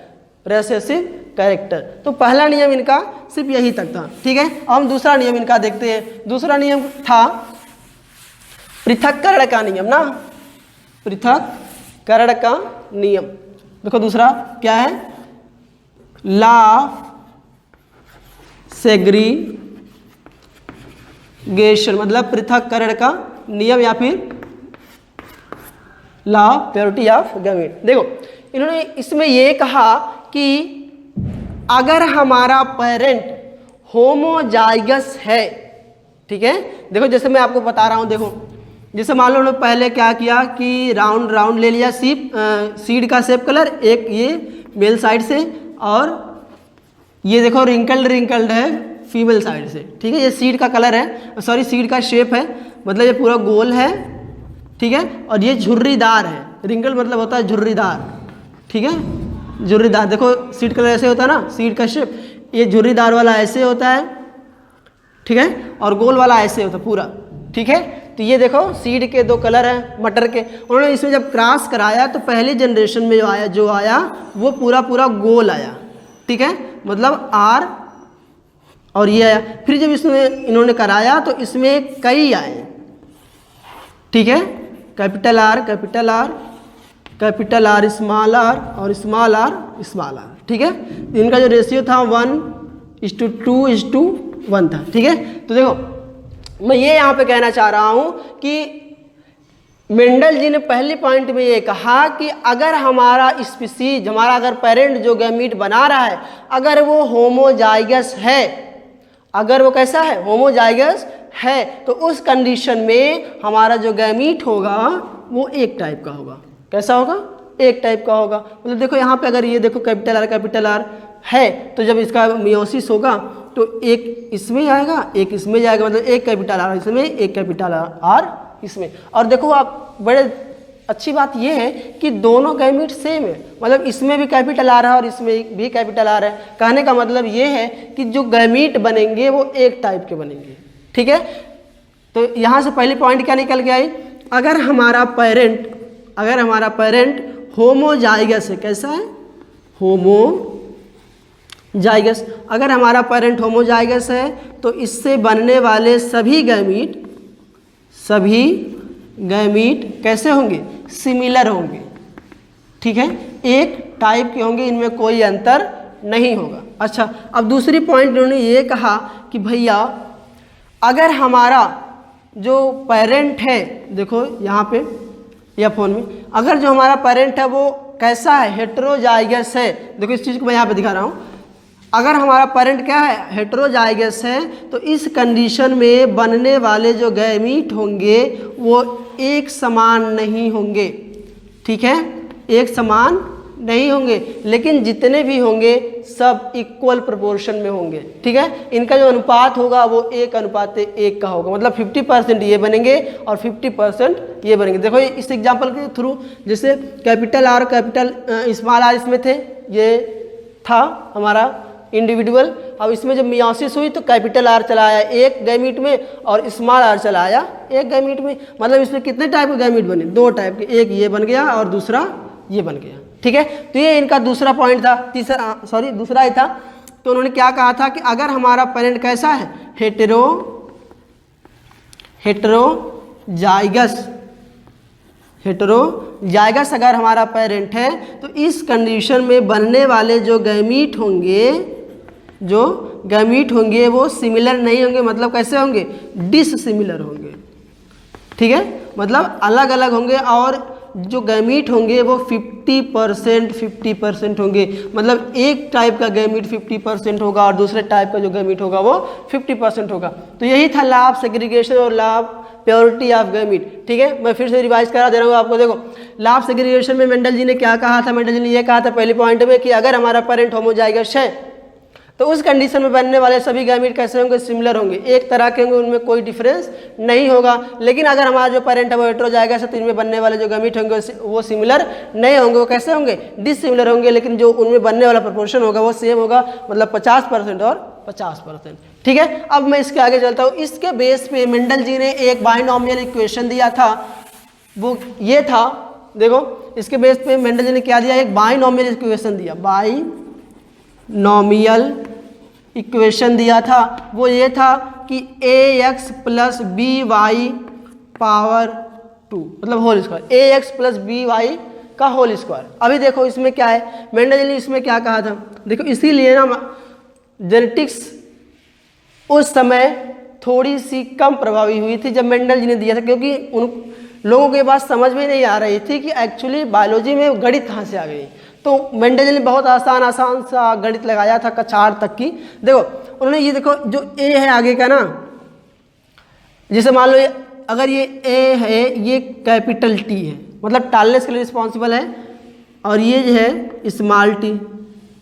रेसेसिव कैरेक्टर। तो पहला नियम इनका सिर्फ यही तक था, ठीक है। अब हम दूसरा नियम इनका देखते हैं। दूसरा नियम था पृथक्करण का नियम ना, पृथक्करण का नियम। देखो दूसरा क्या है, लॉ सेग्रीगेशन, मतलब पृथक्करण का नियम या फिर लॉ प्योरिटी ऑफ गैमीट। देखो इन्होंने इसमें ये कहा कि अगर हमारा पेरेंट होमोजाइगस है, ठीक है। देखो जैसे मैं आपको बता रहा हूँ, देखो जैसे मान लो उन्होंने पहले क्या किया कि राउंड ले लिया सीड का शेप कलर, एक ये मेल साइड से और ये देखो रिंकल्ड है फीमेल साइड से, ठीक है। ये सीड का कलर है, सॉरी सीड का शेप है, मतलब ये पूरा गोल है, ठीक है। और ये झुर्रीदार है, रिंकल मतलब होता है झुर्रीदार, ठीक है, झुर्रीदार। देखो सीड कलर ऐसे होता है ना, सीड का शेप, ये झुर्रीदार वाला ऐसे होता है, ठीक है, और गोल वाला ऐसे होता है पूरा, ठीक है। तो ये देखो सीड के दो कलर हैं मटर के। उन्होंने इसमें जब क्रॉस कराया तो पहली जनरेशन में जो आया वो पूरा गोल आया, ठीक है, मतलब आर, और ये आया। फिर जब इसमें इन्होंने कराया तो इसमें कई आए, ठीक है, कैपिटल आर स्मॉल आर और स्मॉल आर, ठीक है। इनका जो रेशियो था 1:2:1 था, ठीक है। तो देखो मैं ये यहाँ पे कहना चाह रहा हूँ कि मेंडल जी ने पहली पॉइंट में ये कहा कि अगर हमारा स्पीसीज, हमारा अगर पेरेंट जो गैमीट बना रहा है, अगर वो होमोजाइगस है, अगर वो कैसा है, होमोजाइगस है, तो उस कंडीशन में हमारा जो गैमीट होगा वो एक टाइप का होगा। कैसा होगा, एक टाइप का होगा। मतलब देखो यहाँ पे अगर ये देखो कैपिटल आर है, तो जब इसका मियोसिस होगा तो एक इसमें आएगा, एक इसमें जाएगा, मतलब एक कैपिटल आर इसमें, एक कैपिटल आर इसमें। और देखो आप बड़े अच्छी बात ये है कि दोनों गैमीट सेम है, मतलब इसमें भी कैपिटल आर है और इसमें भी कैपिटल आर है। कहने का मतलब ये है कि जो गैमीट बनेंगे वो एक टाइप के बनेंगे, ठीक है। तो यहाँ से पहली पॉइंट क्या निकल के आई, अगर हमारा पेरेंट होमोजाइगस है, कैसा है, होमोजाइगस। अगर हमारा पेरेंट होमोजाइगस है तो इससे बनने वाले सभी गैमीट कैसे होंगे, सिमिलर होंगे, ठीक है, एक टाइप के होंगे, इनमें कोई अंतर नहीं होगा। अच्छा, अब दूसरी पॉइंट उन्होंने ये कहा कि भैया अगर हमारा जो पेरेंट है, देखो यहाँ पे या फोन में, अगर जो हमारा पेरेंट है वो कैसा है, हेटेरोजाइगस है। देखो इस चीज़ को मैं यहाँ पे दिखा रहा हूँ, अगर हमारा पेरेंट क्या है, हेटेरोजाइगस है, तो इस कंडीशन में बनने वाले जो गैमीट होंगे वो एक समान नहीं होंगे, ठीक है, एक समान नहीं होंगे, लेकिन जितने भी होंगे सब इक्वल प्रोपोर्शन में होंगे, ठीक है। इनका जो अनुपात होगा वो 1:1 का होगा, मतलब 50% ये बनेंगे और 50% ये बनेंगे। देखो इस एग्जांपल के थ्रू, जैसे कैपिटल आर स्मॉल आर इसमें थे, ये था हमारा इंडिविजुअल। अब इसमें जब मियोसिस हुई तो कैपिटल आर चला आया एक गैमीट में और स्मॉल आर चला आया एक गैमीट में, मतलब इसमें कितने टाइप के गैमीट बने, 2 टाइप के, एक ये बन गया और दूसरा ये बन गया, ठीक है। तो ये इनका दूसरा पॉइंट था, दूसरा ही था। तो उन्होंने क्या कहा था कि अगर हमारा पेरेंट कैसा है, हेटेरोजाइगस अगर हमारा पेरेंट है तो इस कंडीशन में बनने वाले जो गैमीट होंगे वो सिमिलर नहीं होंगे, मतलब कैसे होंगे, डिससिमिलर होंगे, ठीक है, मतलब अलग अलग होंगे। और जो गैमीट होंगे वो 50% होंगे, मतलब एक टाइप का गैमीट 50% होगा और दूसरे टाइप का जो गैमीट होगा वो 50% होगा। तो यही था लॉ ऑफ सेग्रीगेशन और law of purity of gamete, ठीक है। मैं फिर से रिवाइज करा दे रहा हूँ आपको। देखो लॉ ऑफ सेग्रीगेशन में मेंडल जी ने क्या कहा था, मेंडल जी ने ये कहा था पहले पॉइंट में कि अगर हमारा पेरेंट होमोजाइगस है तो उस कंडीशन में बनने वाले सभी गैमीट कैसे होंगे, सिमिलर होंगे, एक तरह के होंगे, उनमें कोई डिफरेंस नहीं होगा। लेकिन अगर हमारा जो पेरेंट है वो हेटेरोजाइगस है तो इनमें बनने वाले जो गैमीट होंगे वो सिमिलर नहीं होंगे, वो कैसे होंगे, डिससिमिलर होंगे, लेकिन जो उनमें बनने वाला प्रोपोर्शन होगा वो सेम होगा, मतलब 50% और 50%, ठीक है। अब मैं इसके आगे चलता हूँ। इसके बेस पे मेंडल जी ने एक बाइनॉमियल इक्वेशन दिया था, वो ये था, देखो इसके बेस पे मेंडल जी ने क्या दिया, एक बाइनॉमियल इक्वेशन दिया, बाइनॉमियल इक्वेशन दिया था। वो ये था कि ax + by पावर 2, मतलब होल स्क्वायर, ax + by का होल स्क्वायर। अभी देखो इसमें क्या है, मेंडल जी ने इसमें क्या कहा था, देखो इसीलिए ना जेनेटिक्स उस समय थोड़ी सी कम प्रभावी हुई थी जब मेंडल जी ने दिया था, क्योंकि उन लोगों के पास समझ में नहीं आ रही थी कि एक्चुअली बायोलॉजी में गणित कहाँ से आ गई। तो मेंडल जी ने बहुत आसान सा गणित लगाया था कक्षा 8 तक की। देखो उन्होंने ये देखो जो ए है आगे का ना, जैसे मान लो अगर ये ए है, ये कैपिटल टी है, मतलब टालनेस के लिए रिस्पॉन्सिबल है, और ये जो है स्मॉल टी,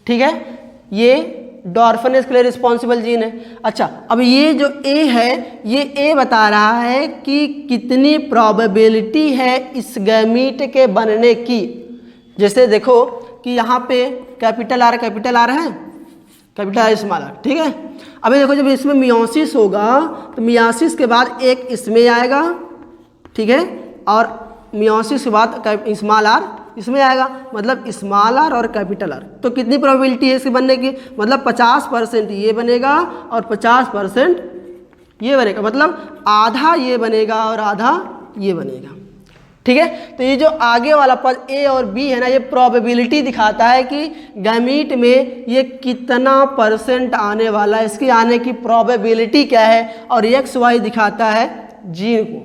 ठीक है, ये डॉर्फनेस के लिए रिस्पॉन्सिबल जीन है। अच्छा, अब ये जो ए है, ये ए बता रहा है कि कितनी प्रोबेबिलिटी है इस गैमीट के बनने की। जैसे देखो कि यहाँ पे कैपिटल आर है, कैपिटल आर स्मॉल आर, ठीक है। अभी देखो जब इसमें मियोसिस होगा तो मियोसिस के बाद एक इसमें आएगा, ठीक है, और मियोसिस के बाद स्मॉल आर इसमें आएगा, मतलब स्मॉल आर और कैपिटल आर। तो कितनी प्रोबेबिलिटी है इसके बनने की, मतलब 50% ये बनेगा और 50% ये बनेगा, मतलब आधा ये बनेगा और आधा ये बनेगा, ठीक है। तो ये जो आगे वाला पद ए और बी है ना, ये प्रोबेबिलिटी दिखाता है कि गैमीट में ये कितना % आने वाला है, इसकी आने की प्रोबेबिलिटी क्या है। और एक्स वाई दिखाता है जीन को,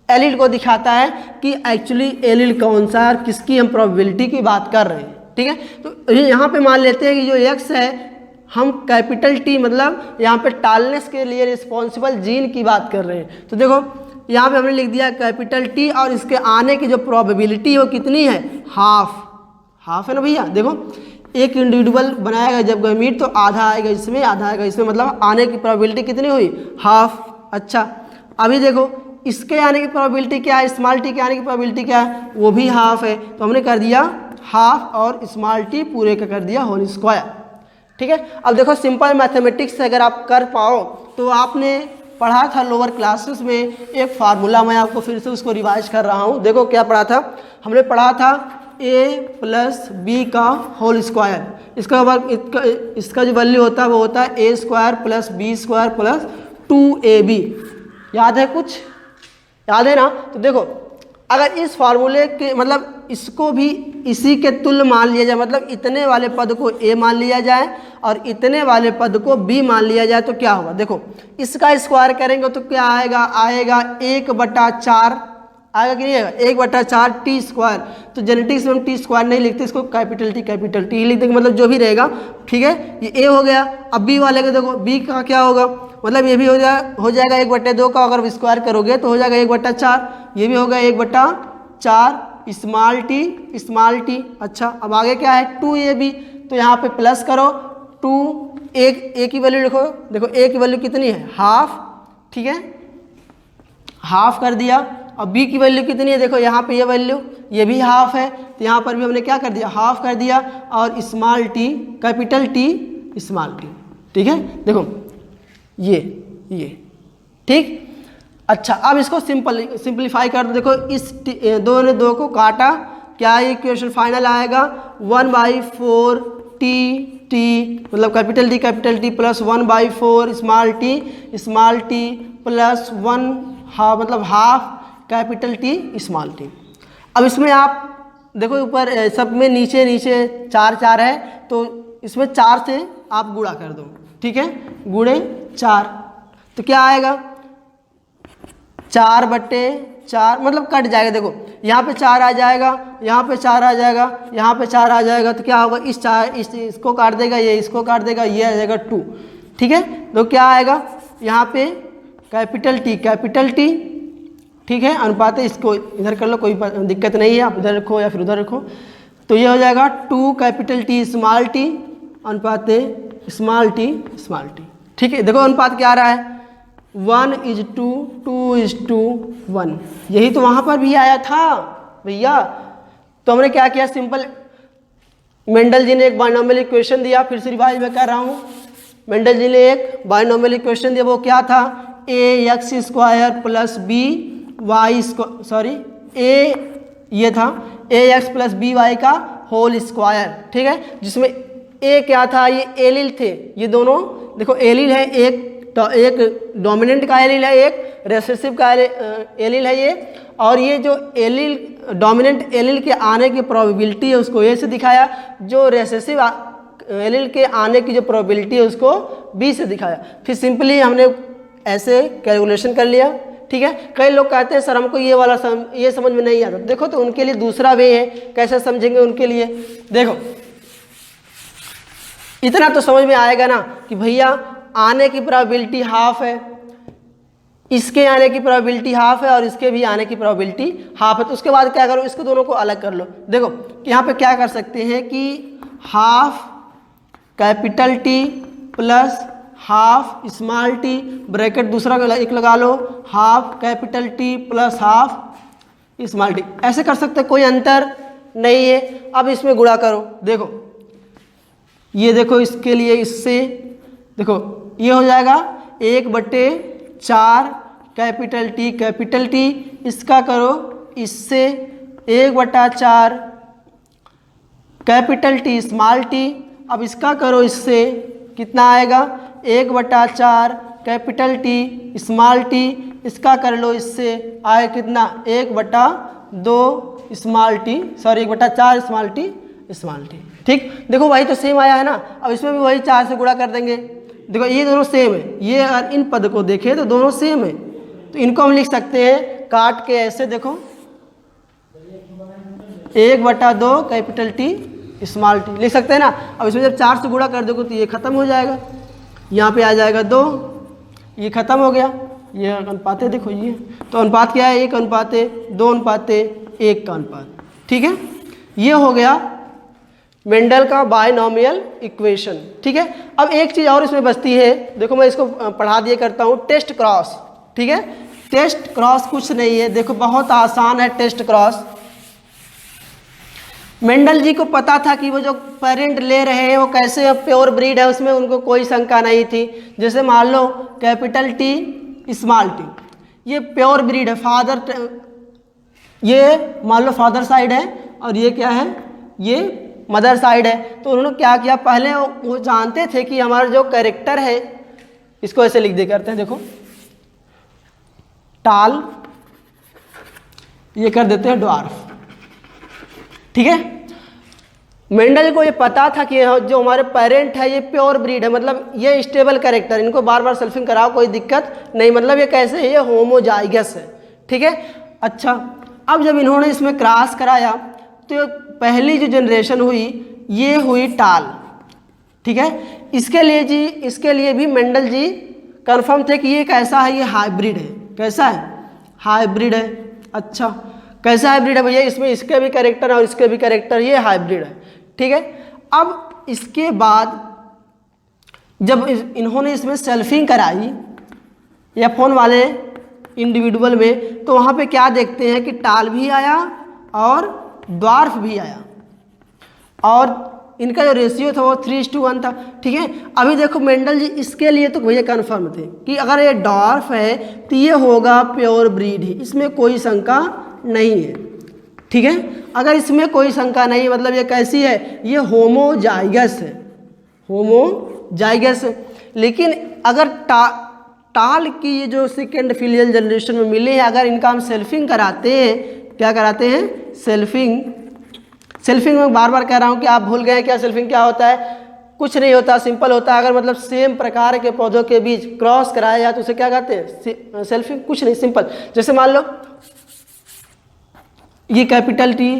एलील को दिखाता है कि एक्चुअली एलील कौन सा है, किसकी हम प्रोबेबिलिटी की बात कर रहे हैं, ठीक है। तो यहाँ पे मान लेते हैं कि जो एक्स है, हम कैपिटल टी मतलब यहाँ पे टालनेस के लिए रिस्पॉन्सिबल जीन की बात कर रहे हैं। तो देखो यहाँ पे हमने लिख दिया कैपिटल टी और इसके आने की जो प्रोबेबिलिटी है वो कितनी है, हाफ है ना भैया। देखो एक इंडिविजुअल बनाएगा जब गैमीट तो आधा आएगा इसमें आधा आएगा इसमें, मतलब आने की प्रोबेबिलिटी कितनी हुई, हाफ। अच्छा अभी देखो इसके आने की प्रोबेबिलिटी क्या है, स्मॉल टी के आने की प्रोबेबिलिटी क्या है, वो भी हाफ है, तो हमने कर दिया हाफ और स्मॉल टी पूरे का कर दिया होल स्क्वायर। ठीक है, अब देखो सिंपल मैथमेटिक्स से अगर आप कर पाओ तो आपने पढ़ा था लोअर क्लासेस में एक फार्मूला, मैं आपको फिर से उसको रिवाइज कर रहा हूँ। देखो क्या पढ़ा था, हमने पढ़ा था a प्लस बी का होल स्क्वायर, इसका जो वैल्यू होता है वो होता है a square plus B square plus 2ab। याद है, कुछ याद है ना। तो देखो अगर इस फार्मूले के मतलब इसको भी इसी के तुल्य मान लिया जाए, मतलब इतने वाले पद को a मान लिया जाए और इतने वाले पद को b मान लिया जाए तो क्या होगा, देखो इसका स्क्वायर करेंगे तो क्या आएगा, आएगा 1/4 आएगा कि नहीं आएगा, 1/4 टी स्क्वायर। तो जेनेटिक्स में हम टी स्क्वायर नहीं लिखते, इसको कैपिटल टी लिख देंगे, मतलब जो भी रहेगा। ठीक है, ये a हो गया। अब b वाले का देखो b का क्या होगा, मतलब ये भी हो जाएगा 1/2 का, अगर स्क्वायर करोगे तो हो जाएगा 1/4, ये भी होगा 1/4 स्मॉल टी। अच्छा अब आगे क्या है 2ab, तो यहाँ पे प्लस करो 2, a की वैल्यू लिखो, देखो a की वैल्यू कितनी है, हाफ। ठीक है, हाफ कर दिया। अब b की वैल्यू कितनी है, देखो यहाँ पे ये वैल्यू ये भी हाफ है, तो यहाँ पर भी हमने क्या कर दिया, हाफ कर दिया और small T capital T small T. ठीक है, देखो ये ठीक। अच्छा अब इसको सिंपलीफाई कर दो, देखो इस 2 ने 2 को काटा, क्या इक्वेशन फाइनल आएगा 1/4 टी मतलब capital T plus 1/4 small T plus 1 half मतलब half capital T small T. अब इसमें आप देखो ऊपर सब में नीचे 4 है, तो इसमें 4 से आप गुणा कर दो। ठीक है, गुणे 4 तो क्या आएगा 4/4 मतलब कट जाएगा। देखो यहाँ पे 4 आ जाएगा, यहाँ पे 4 आ जाएगा, यहाँ पे 4 आ जाएगा, तो क्या होगा इसको काट देगा, ये इसको काट देगा, ये आ जाएगा 2। ठीक है, तो क्या आएगा यहाँ पे कैपिटल टी। ठीक है, अनुपात है, इसको इधर कर लो, कोई दिक्कत नहीं है, आप इधर रखो या फिर उधर रखो। तो ये हो जाएगा 2 कैपिटल टी स्मॉल टी अनुपात स्मॉल टी। ठीक है, देखो अनुपात क्या आ रहा है 1:2 2:1, यही तो वहाँ पर भी आया था भैया। तो हमने क्या किया, सिंपल मेंडल जी ने एक बायनॉमियल इक्वेशन दिया, फिर से रिवाइज में कर रहा हूँ। मेंडल जी ने एक बायनॉमियल इक्वेशन दिया, वो क्या था ax² plus b y sorry a ये था ax प्लस बी वाई का होल स्क्वायर। ठीक है, जिसमें a क्या था, ये एलिल थे, ये दोनों देखो एलिल है, एक डोमिनेंट का एलिल है, एक रेसेसिव का एलिल है ये, और ये जो एलिल डोमिनेंट एलिल के आने की प्रोबेबिलिटी है उसको ए से दिखाया, जो रेसेसिव एलिल के आने की जो प्रोबेबिलिटी है उसको बी से दिखाया। फिर सिंपली हमने ऐसे कैलकुलेशन कर लिया। ठीक है, कई लोग कहते हैं सर हमको ये वाला ये समझ में नहीं आता, देखो तो उनके लिए दूसरा वे है, कैसे समझेंगे उनके लिए। देखो इतना तो समझ में आएगा ना कि भैया आने की प्रोबेबिलिटी हाफ है, इसके आने की प्रोबेबिलिटी हाफ है और इसके भी आने की प्रोबेबिलिटी हाफ है। तो उसके बाद क्या करो, इसको दोनों को अलग कर लो। देखो यहाँ पे क्या कर सकते हैं कि half capital T plus half small T, bracket दूसरा एक लगा लो, half capital T plus half small T, ऐसे कर सकते, कोई अंतर नहीं है। अब इसमें गुणा करो, देखो ये देखो इसके लिए इससे देखो ये हो जाएगा 1/4 कैपिटल टी, इसका करो इससे 1/4 कैपिटल टी स्मॉल टी। अब इसका करो इससे कितना आएगा 1/4 कैपिटल टी स्मॉल टी, इसका कर लो इससे आए कितना 1/2 small T, sorry 1/4 small T. ठीक, देखो वही तो सेम आया है ना। अब इसमें भी वही 4 से गुणा कर देंगे। देखो ये दोनों सेम है, ये अगर इन पद को देखें तो दोनों सेम है, तो इनको हम लिख सकते हैं काट के ऐसे, देखो 1/2 कैपिटल टी स्मॉल टी लिख सकते हैं ना। अब इसमें जब 4 से गुणा कर दोगे तो ये खत्म हो जाएगा, यहाँ पे आ जाएगा 2, ये खत्म हो गया। ये अनुपात है, देखो ये तो अनुपात क्या है, 1:2:1 का अनुपात। ठीक है, ये हो गया मेंडल का बायनॉमियल इक्वेशन। ठीक है, अब एक चीज़ और इसमें बचती है, देखो मैं इसको पढ़ा दिया करता हूँ, टेस्ट क्रॉस। ठीक है, टेस्ट क्रॉस कुछ नहीं है, देखो बहुत आसान है टेस्ट क्रॉस। मेंडल जी को पता था कि वो जो पेरेंट ले रहे हैं वो कैसे प्योर ब्रीड है, उसमें उनको कोई शंका नहीं थी। जैसे मान लो कैपिटल टी स्मॉल टी, ये प्योर ब्रीड है, फादर, ये मान लो फादर साइड है और ये क्या है, ये मदर साइड है। तो उन्होंने क्या किया, पहले वो जानते थे कि हमारा जो कैरेक्टर है, इसको ऐसे लिख दे करते हैं, देखो टाल, ये कर देते हैं ड्वार्फ। ठीक है, मेंडल को ये पता था कि जो हमारे पेरेंट है ये प्योर ब्रीड है, मतलब ये स्टेबल कैरेक्टर, इनको बार बार सेल्फिंग कराओ कोई दिक्कत नहीं, मतलब ये कैसे है, ये होमोजाइगस है। ठीक है, अच्छा अब जब इन्होंने इसमें क्रॉस कराया तो पहली जो जनरेशन हुई ये हुई टाल। ठीक है, इसके लिए भी मेंडल जी कंफर्म थे कि ये कैसा है, ये हाइब्रिड है। कैसा है, हाइब्रिड है। अच्छा कैसा हाइब्रिड है भैया, इसमें इसके भी कैरेक्टर और इसके भी कैरेक्टर, ये हाइब्रिड है। ठीक है, अब इसके बाद जब इन्होंने इसमें सेल्फिंग कराई F1 वाले इंडिविजुअल में, तो वहाँ पे क्या देखते हैं कि टाल भी आया और ड्वार्फ भी आया, और इनका जो रेशियो था वो 3:1 था। ठीक है, अभी देखो मेंडल जी इसके लिए तो भैया कन्फर्म थे कि अगर ये ड्वार्फ है तो ये होगा प्योर ब्रीड ही, इसमें कोई शंका नहीं है। ठीक है, अगर इसमें कोई शंका नहीं, मतलब ये कैसी है, ये होमोजाइगस है, होमोजाइगस। लेकिन अगर टाल की ये जो सेकेंड फिलियल जनरेशन में मिले हैं, अगर इनका हम सेल्फिंग कराते हैं, क्या कराते हैं, सेल्फिंग में बार बार कह रहा हूँ कि आप भूल गए क्या सेल्फिंग क्या होता है, कुछ नहीं होता, सिंपल होता है। अगर मतलब सेम प्रकार के पौधों के बीच क्रॉस कराया जाए तो उसे क्या कहते हैं, सेल्फिंग। कुछ नहीं, सिंपल। जैसे मान लो ये कैपिटल टी है,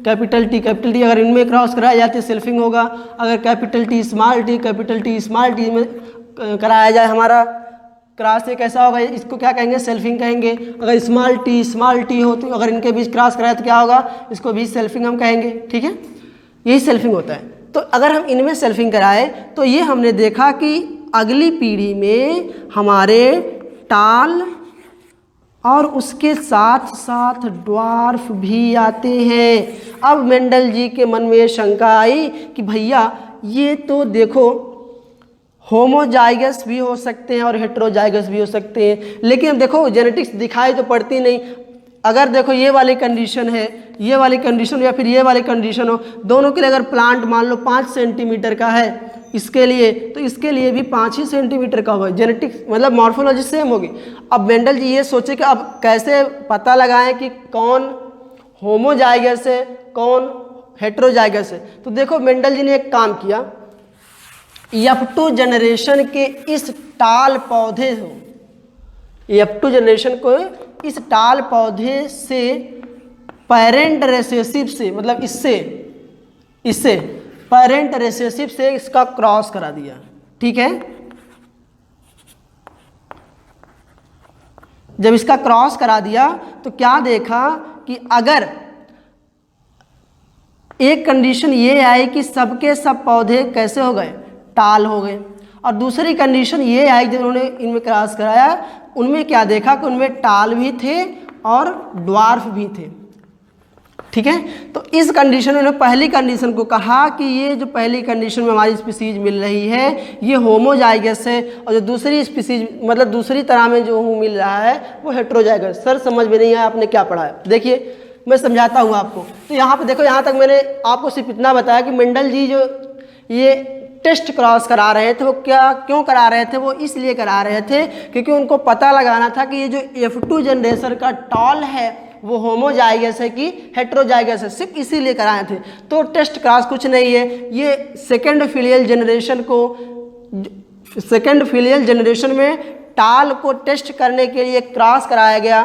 कैपिटल टी अगर इनमें क्रॉस कराया जाते सेल्फिंग होगा। अगर कैपिटल टी स्मॉल टी में कराया जाए हमारा क्रॉस, ये कैसा होगा, इसको क्या कहेंगे, सेल्फिंग कहेंगे। अगर स्मॉल टी हो तो अगर इनके बीच क्रॉस कराए तो क्या होगा, इसको भी सेल्फिंग हम कहेंगे। ठीक है, यही सेल्फिंग होता है। तो अगर हम इनमें सेल्फिंग कराए तो ये हमने देखा कि अगली पीढ़ी में हमारे टाल और उसके साथ साथ ड्वार्फ भी आते हैं। अब मेंडल जी के मन में शंका आई कि भैया ये तो देखो होमोजाइगस भी हो सकते हैं और हेट्रोजाइगस भी हो सकते हैं, लेकिन देखो जेनेटिक्स दिखाई तो पड़ती नहीं। अगर देखो ये वाली कंडीशन है, ये वाली कंडीशन या फिर ये वाली कंडीशन हो, दोनों के लिए अगर प्लांट मान लो 5 सेंटीमीटर का है इसके लिए, तो इसके लिए भी 5 ही सेंटीमीटर का होगा, जेनेटिक्स मतलब मॉर्फोलॉजी सेम होगी। अब मेंडल जी ये सोचे कि अब कैसे पता लगाएं कि कौन होमोजाइगस है कौन हेट्रोजाइगस है। तो देखो मेंडल जी ने एक काम किया, F2 जनरेशन के इस टाल पौधे हो, F2 जनरेशन को इस टाल पौधे से पेरेंट रेसेसिव से, मतलब इससे पेरेंट रेसेसिव से इसका क्रॉस करा दिया। ठीक है, जब इसका क्रॉस करा दिया तो क्या देखा कि अगर एक कंडीशन ये आई कि सबके सब पौधे कैसे हो गए, टाल हो गए, और दूसरी कंडीशन ये आई जब उन्होंने इनमें क्रॉस कराया उनमें क्या देखा कि उनमें टाल भी थे और ड्वार्फ भी थे। ठीक है, तो इस कंडीशन में उन्होंने पहली कंडीशन को कहा कि ये जो पहली कंडीशन में हमारी स्पीसीज मिल रही है ये होमोजाइगस है, और जो दूसरी स्पीसीज मतलब दूसरी तरह में जो मिल रहा है वो हेट्रोजाइगस। सर समझ में नहीं आया, आपने क्या पढ़ा है, देखिए मैं समझाता हूँ आपको। तो यहाँ पे देखो, यहाँ तक मैंने आपको सिर्फ इतना बताया कि मेंडल जी जो ये टेस्ट क्रॉस करा रहे थे वो क्यों करा रहे थे, वो इसलिए करा रहे थे क्योंकि उनको पता लगाना था कि ये जो F2 जनरेशन का टाल है वो होमोजाइगस है कि हेट्रोजाइगस है, सिर्फ इसीलिए कराए थे। तो टेस्ट क्रॉस कुछ नहीं है, ये सेकेंड फिलियल जनरेशन में टाल को टेस्ट करने के लिए क्रॉस कराया गया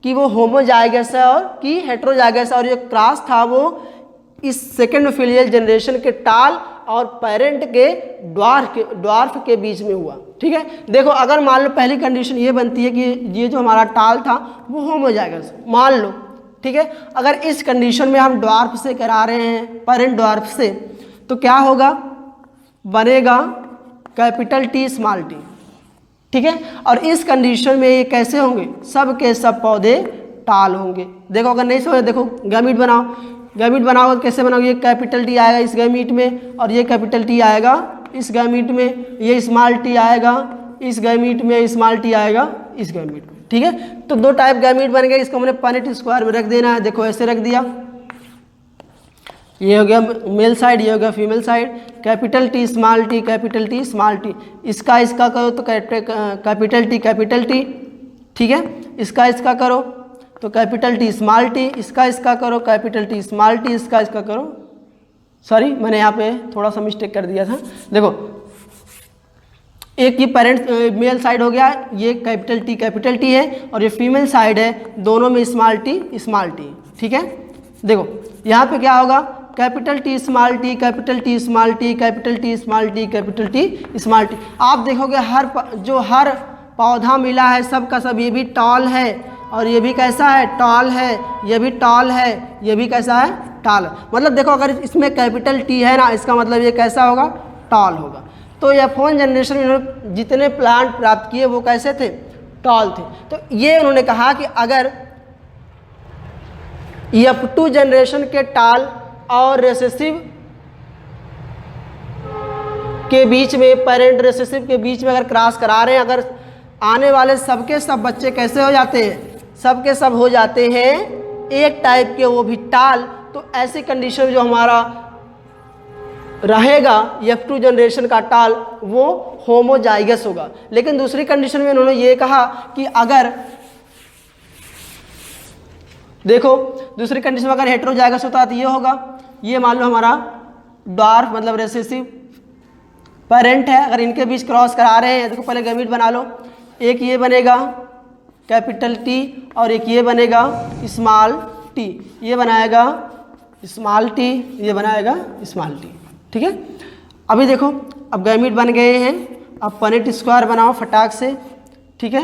कि वो होमोजाइगस है और कि हेट्रोजाइगस है, और ये क्रॉस था वो इस सेकेंड फिलियल जनरेशन के टाल और पेरेंट के ड्वार्फ के बीच में हुआ। ठीक है। देखो अगर मान लो पहली कंडीशन ये बनती है कि ये जो हमारा टाल था वो होमोजाइगस, मान लो, ठीक है। अगर इस कंडीशन में हम ड्वार्फ से करा रहे हैं, पेरेंट ड्वार्फ से, तो क्या होगा, बनेगा कैपिटल टी स्मॉल टी, ठीक है। और इस कंडीशन में ये कैसे होंगे, सब के सब पौधे टाल होंगे। देखो अगर नहीं समझ, देखो गैमीट बनाओ, गैमीट बनाओ कैसे बनाओगे, ये कैपिटल टी आएगा इस गैमीट में और ये कैपिटल टी आएगा इस गैमीट में, ये स्मॉल टी आएगा इस गैमीट में, स्मॉल टी आएगा इस गैमीट में, ठीक है। तो दो टाइप गैमीट बन गए, इसको हमने पनेट स्क्वायर में रख देना है। देखो ऐसे रख दिया, ये हो गया मेल साइड, ये हो गया female side, capital T small T, capital T small T, इसका करो तो कैपिटल टी, ठीक है। इसका करो तो कैपिटल टी स्मॉल टी, इसका करो कैपिटल टी स्मॉल टी, इसका करो, सॉरी मैंने यहाँ पे थोड़ा सा मिस्टेक कर दिया था। देखो एक ये पेरेंट मेल साइड हो गया, ये कैपिटल टी है और ये फीमेल साइड है, दोनों में स्मॉल टी, ठीक है। देखो यहाँ पे क्या होगा, capital T small T, capital T small T, capital T small T, capital T small T. आप देखोगे हर पौधा मिला है सब का सब, ये भी टॉल है और ये भी कैसा है, टॉल है, ये भी टॉल है, ये भी कैसा है, टॉल है। मतलब देखो अगर इसमें कैपिटल टी है ना, इसका मतलब ये कैसा होगा, टॉल होगा। तो F1 जनरेशन में इन्होंने जितने प्लांट प्राप्त किए वो कैसे थे, टॉल थे। तो ये उन्होंने कहा कि अगर F2 जनरेशन के टाल और रेसेसिव के बीच में, पेरेंट रेसेसिव के बीच में अगर क्रॉस करा रहे हैं, अगर आने वाले सबके सब बच्चे कैसे हो जाते हैं, सबके सब हो जाते हैं एक टाइप के, वो भी टाल, तो ऐसी कंडीशन में जो हमारा रहेगा F2 जनरेशन का टाल वो होमोजाइगस होगा। लेकिन दूसरी कंडीशन में उन्होंने ये कहा कि अगर देखो दूसरी कंडीशन में अगर हेटेरोजाइगस होता तो ये होगा, ये मान लो हमारा ड्वार्फ मतलब रेसेसिव पेरेंट है, अगर इनके बीच क्रॉस करा रहे हैं, देखो पहले गैमीट बना लो, एक ये बनेगा कैपिटल टी और एक ये बनेगा स्मॉल टी, ये बनाएगा स्मॉल टी, ये बनाएगा स्मॉल टी, ठीक है। अभी देखो अब गैमीट बन गए हैं, अब पनेट स्क्वायर बनाओ फटाक से, ठीक है।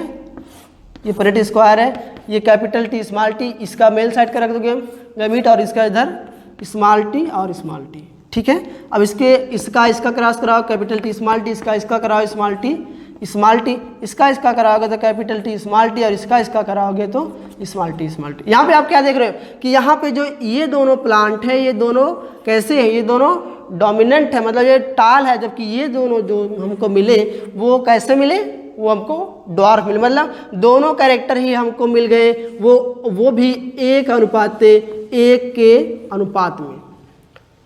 ये पनेट स्क्वायर है, ये कैपिटल टी स्मॉल टी, इसका मेल साइड का रख दो गैमीट और इसका इधर स्मॉल टी और स्मॉल टी, ठीक है। अब इसका क्रॉस कराओ कैपिटल टी स्मॉल टी, इसका कराओ स्मॉल टी, इसका कराओगे तो कैपिटल टी स्मॉल टी और इसका कराओगे तो स्मॉल टी। यहाँ पे आप क्या देख रहे हो कि यहाँ पे जो ये दोनों प्लांट है, ये दोनों कैसे हैं, ये दोनों डोमिनेंट है, मतलब ये टाल है, जबकि ये दोनों जो हमको मिले वो कैसे मिले, वो हमको ड्वार्फ मिले, मतलब दोनों कैरेक्टर ही हमको मिल गए, वो भी 1:1 के अनुपात में,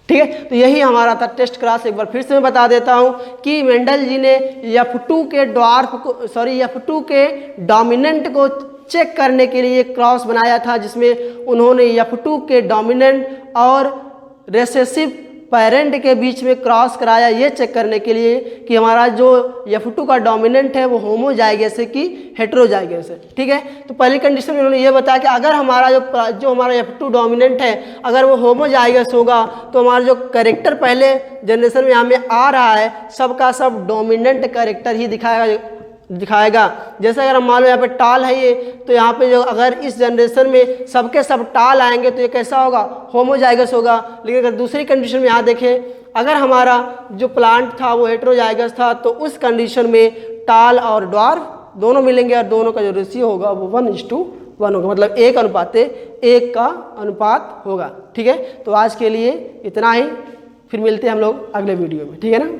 ठीक है। तो यही हमारा था टेस्ट क्लास। एक बार फिर से मैं बता देता हूं कि मेंडल जी ने F2 के F2 के डोमिनेंट को चेक करने के लिए क्रॉस बनाया था, जिसमें उन्होंने F2 के डोमिनेंट और रेसेसिव पेरेंट के बीच में क्रॉस कराया, ये चेक करने के लिए कि हमारा जो F2 का डोमिनेंट है वो होमोजाइगस है कि हेटेरोजाइगस है, ठीक है। तो पहली कंडीशन में उन्होंने ये बताया कि अगर हमारा जो हमारा F2 डोमिनेंट है अगर वो होमोजाइगस होगा तो हमारा जो कैरेक्टर पहले जनरेशन में हमें आ रहा है सबका सब डोमिनेंट कैरेक्टर ही दिखाएगा। जैसे अगर हम मान लो यहाँ पे टाल है ये, तो यहाँ पे जो अगर इस जनरेशन में सबके सब टाल आएंगे तो ये कैसा होगा, होमोजाइगस होगा। लेकिन अगर दूसरी कंडीशन में यहाँ देखें, अगर हमारा जो प्लांट था वो हेटेरोजाइगस था तो उस कंडीशन में टाल और ड्वार्फ दोनों मिलेंगे और दोनों का जो रेशियो होगा वो 1:1 होगा, मतलब 1:1 का अनुपात होगा, ठीक है। तो आज के लिए इतना ही, फिर मिलते हैं हम लोग अगले वीडियो में, ठीक है ना।